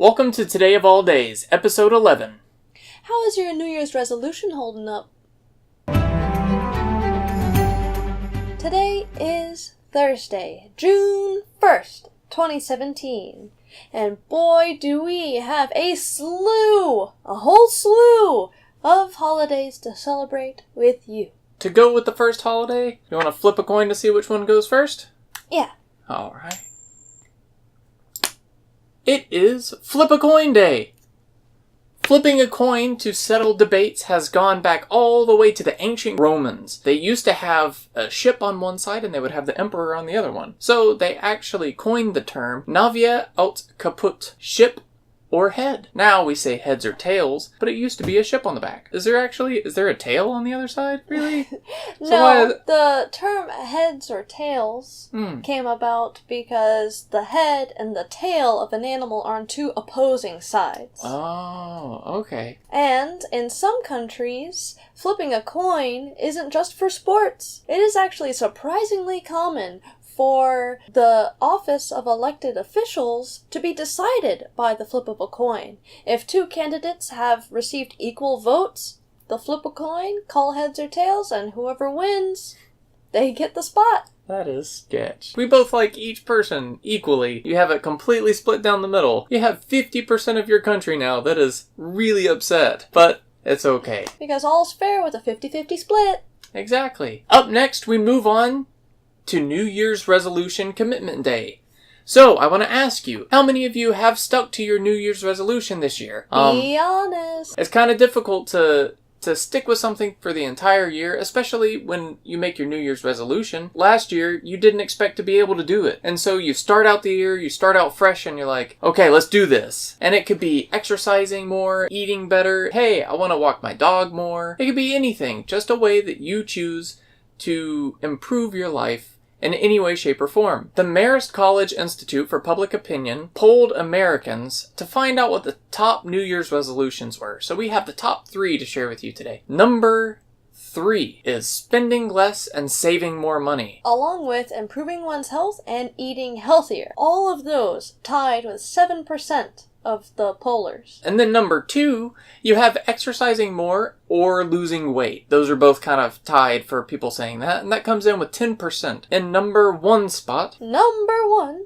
Welcome to Today of All Days, Episode 11. How is your New Year's resolution holding up? Today is Thursday, June 1st, 2017. And boy, do we have a whole slew of holidays to celebrate with you. To go with the first holiday, you want to flip a coin to see which one goes first? Yeah. Alright. It is Flip a Coin Day! Flipping a coin to settle debates has gone back all the way to the ancient Romans. They used to have a ship on one side and they would have the emperor on the other one. So they actually coined the term navia aut caput, ship or head. Now we say heads or tails, but it used to be a ship on the back. Is there a tail on the other side? Really? The term heads or tails came about because the head and the tail of an animal are on two opposing sides. Oh, okay. And in some countries, flipping a coin isn't just for sports. It is actually surprisingly common for the office of elected officials to be decided by the flip of a coin. If two candidates have received equal votes, they'll flip a coin, call heads or tails, and whoever wins, they get the spot. That is sketch. We both like each person equally. You have it completely split down the middle. You have 50% of your country now that is really upset. But it's okay. Because all's fair with a 50-50 split. Exactly. Up next, we move on to New Year's Resolution Commitment Day. So, I want to ask you, how many of you have stuck to your New Year's resolution this year? Be honest. It's kind of difficult to stick with something for the entire year, especially when you make your New Year's resolution. Last year, you didn't expect to be able to do it. And so you start out the year, you start out fresh, and you're like, okay, let's do this. And it could be exercising more, eating better. Hey, I want to walk my dog more. It could be anything, just a way that you choose to improve your life in any way, shape, or form. The Marist College Institute for Public Opinion polled Americans to find out what the top New Year's resolutions were. So we have the top 3 to share with you today. Number 3 is spending less and saving more money. Along with improving one's health and eating healthier. All of those tied with 7% of the pollers. And then number 2, you have exercising more or losing weight. Those are both kind of tied for people saying that, and that comes in with 10%. In number 1 spot,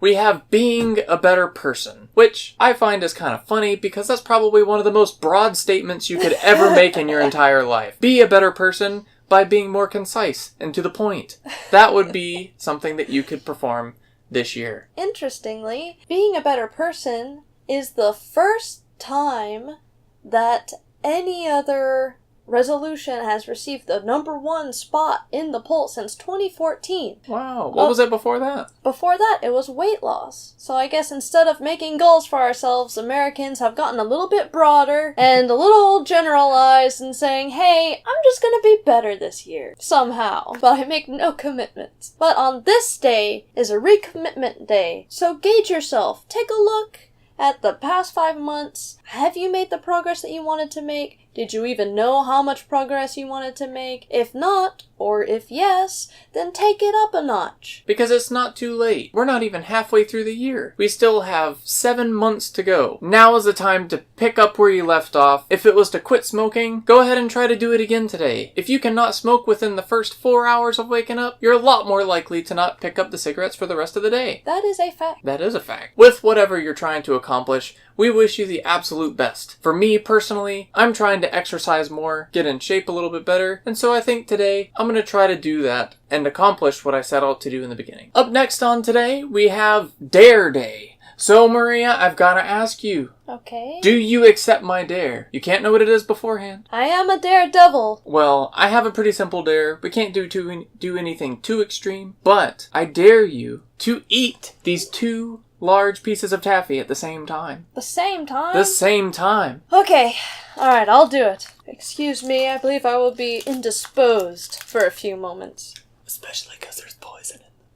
we have being a better person, which I find is kind of funny because that's probably one of the most broad statements you could ever make in your entire life. Be a better person by being more concise and to the point. That would be something that you could perform this year. Interestingly, being a better person is the first time that any other resolution has received the number 1 spot in the poll since 2014. Wow. What was it before that? Before that, it was weight loss. So I guess instead of making goals for ourselves, Americans have gotten a little bit broader and a little generalized and saying, hey, I'm just gonna be better this year. Somehow. But I make no commitments. But on this day is a recommitment day. So gauge yourself. Take a look at the past 5 months. Have you made the progress that you wanted to make? Did you even know how much progress you wanted to make? If not, or if yes, then take it up a notch. Because it's not too late. We're not even halfway through the year. We still have 7 months to go. Now is the time to pick up where you left off. If it was to quit smoking, go ahead and try to do it again today. If you cannot smoke within the first 4 hours of waking up, you're a lot more likely to not pick up the cigarettes for the rest of the day. That is a fact. That is a fact. With whatever you're trying to accomplish, we wish you the absolute best. For me, personally, I'm trying to exercise more, get in shape a little bit better, and so I think today I'm going to try to do that and accomplish what I set out to do in the beginning. Up next on today, we have Dare Day. So, Maria, I've got to ask you. Okay. Do you accept my dare? You can't know what it is beforehand. I am a daredevil. Well, I have a pretty simple dare. We can't do anything too extreme, but I dare you to eat these 2 large pieces of taffy at the same time. The same time? The same time. Okay. Alright, I'll do it. Excuse me, I believe I will be indisposed for a few moments. Especially because there's poison in them.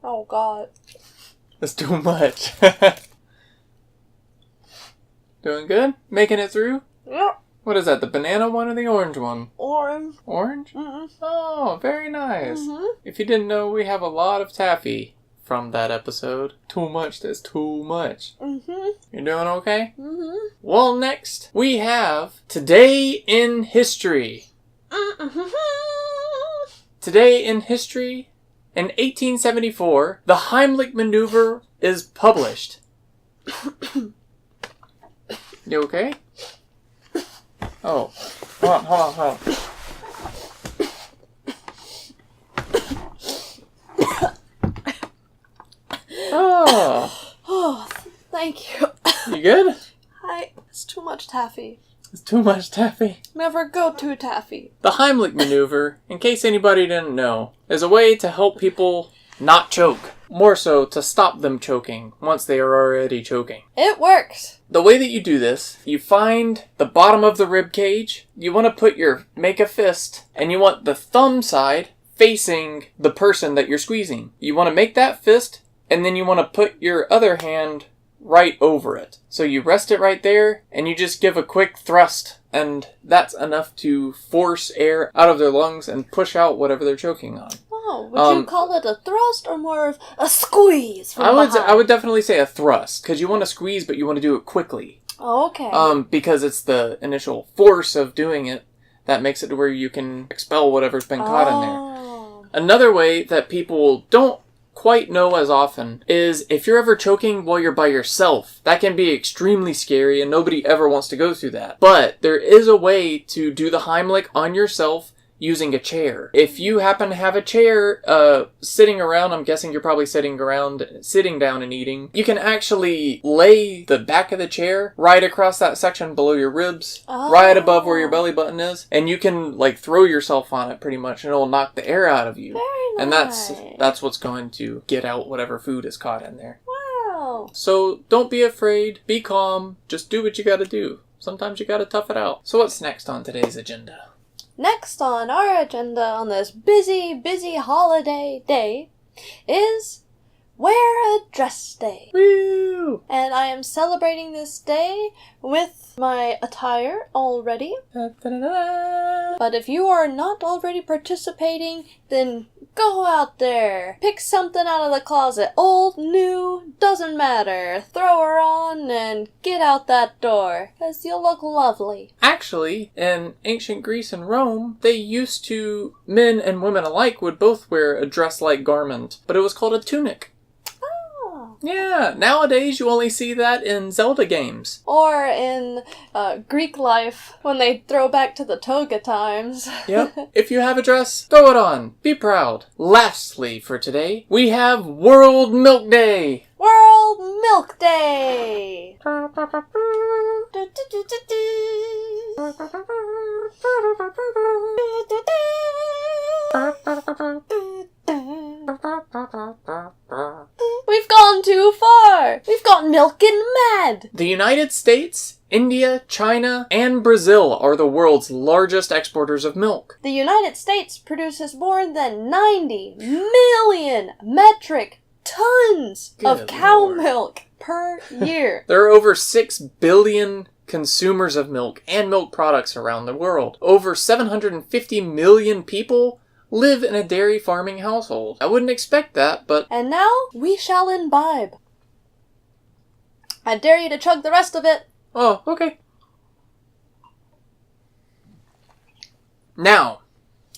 Oh, God. That's too much. Doing good? Making it through? Yep. What is that, the banana one or the orange one? Orange. Orange? Mm-mm. Oh, very nice. Mm-hmm. If you didn't know, we have a lot of taffy from that episode. Too much, that's too much. Mm-hmm. You're doing okay? Mm-hmm. Well, next, we have Today in History. Mm-hmm. Today in History, in 1874, the Heimlich maneuver is published. You okay? Oh. Hold on. Oh, thank you. You good? It's too much taffy. It's too much taffy. Never go too taffy. The Heimlich maneuver, in case anybody didn't know, is a way to help people not choke. More so, to stop them choking once they are already choking. It works. The way that you do this, you find the bottom of the rib cage, you want to make a fist, and you want the thumb side facing the person that you're squeezing. You want to make that fist, and then you want to put your other hand right over it. So you rest it right there, and you just give a quick thrust, and that's enough to force air out of their lungs and push out whatever they're choking on. Oh, would you call it a thrust or more of a squeeze from behind? I would definitely say a thrust, because you want to squeeze, but you want to do it quickly. Oh, okay. Because it's the initial force of doing it that makes it to where you can expel whatever's been caught in there. Another way that people don't quite know as often is if you're ever choking while you're by yourself. That can be extremely scary and nobody ever wants to go through that. But there is a way to do the Heimlich on yourself using a chair. If you happen to have a chair sitting around, I'm guessing you're probably sitting down and eating, you can actually lay the back of the chair right across that section below your ribs, right above where your belly button is, and you can like throw yourself on it pretty much and it'll knock the air out of you. Very nice. And that's what's going to get out whatever food is caught in there. Wow. So don't be afraid, be calm, just do what you gotta do. Sometimes you gotta tough it out. So what's next on today's agenda? Next on our agenda on this busy holiday day is Wear a Dress Day. Woo! And I am celebrating this day with my attire already. Da-da-da-da. But if you are not already participating, then go out there. Pick something out of the closet. Old, new, doesn't matter. Throw her on and get out that door. 'Cause you'll look lovely. Actually, in ancient Greece and Rome, men and women alike would both wear a dress-like garment, but it was called a tunic. Oh. Yeah, nowadays you only see that in Zelda games. Or in Greek life, when they throw back to the toga times. Yep. If you have a dress, throw it on. Be proud. Lastly, for today, we have World Milk Day. World Milk Day! We've gone too far! We've got milking mad! The United States, India, China, and Brazil are the world's largest exporters of milk. The United States produces more than 90 million metric tons of Good cow Lord. milk per year. There are over 6 billion consumers of milk and milk products around the world. Over 750 million people live in a dairy farming household. I wouldn't expect that, but... And now we shall imbibe. I dare you to chug the rest of it. Oh, okay. Now,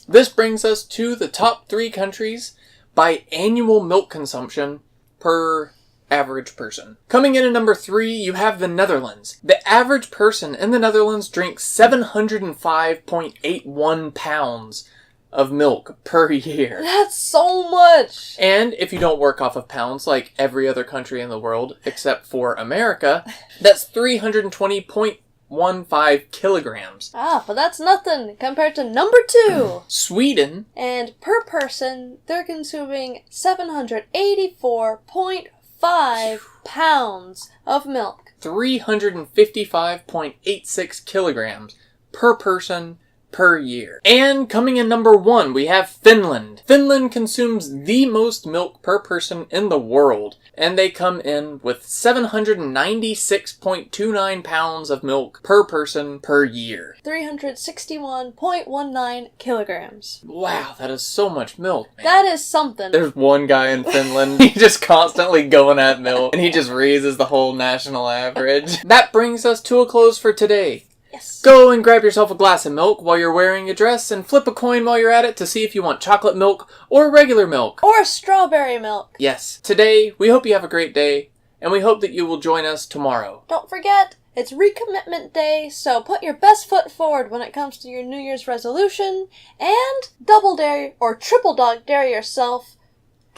this brings us to the top 3 countries by annual milk consumption per average person. Coming in at number 3, you have the Netherlands. The average person in the Netherlands drinks 705.81 pounds of milk per year. That's so much! And if you don't work off of pounds like every other country in the world except for America, that's 320.15 kilograms. Ah, but that's nothing compared to number 2. Sweden, And per person, they're consuming 784.5 pounds of milk. 355.86 kilograms per person per year. And coming in number 1, we have Finland. Finland consumes the most milk per person in the world, and they come in with 796.29 pounds of milk per person per year. 361.19 kilograms. Wow, that is so much milk, man. That is something. There's one guy in Finland, he's just constantly going at milk, and he just raises the whole national average. That brings us to a close for today. Yes. Go and grab yourself a glass of milk while you're wearing a dress, and flip a coin while you're at it to see if you want chocolate milk or regular milk. Or strawberry milk. Yes. Today, we hope you have a great day, and we hope that you will join us tomorrow. Don't forget, it's Recommitment Day, so put your best foot forward when it comes to your New Year's resolution, and double dare or triple dog dare yourself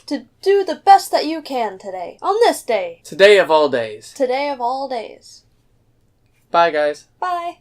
to do the best that you can today. On this day. Today of all days. Today of all days. Bye, guys. Bye.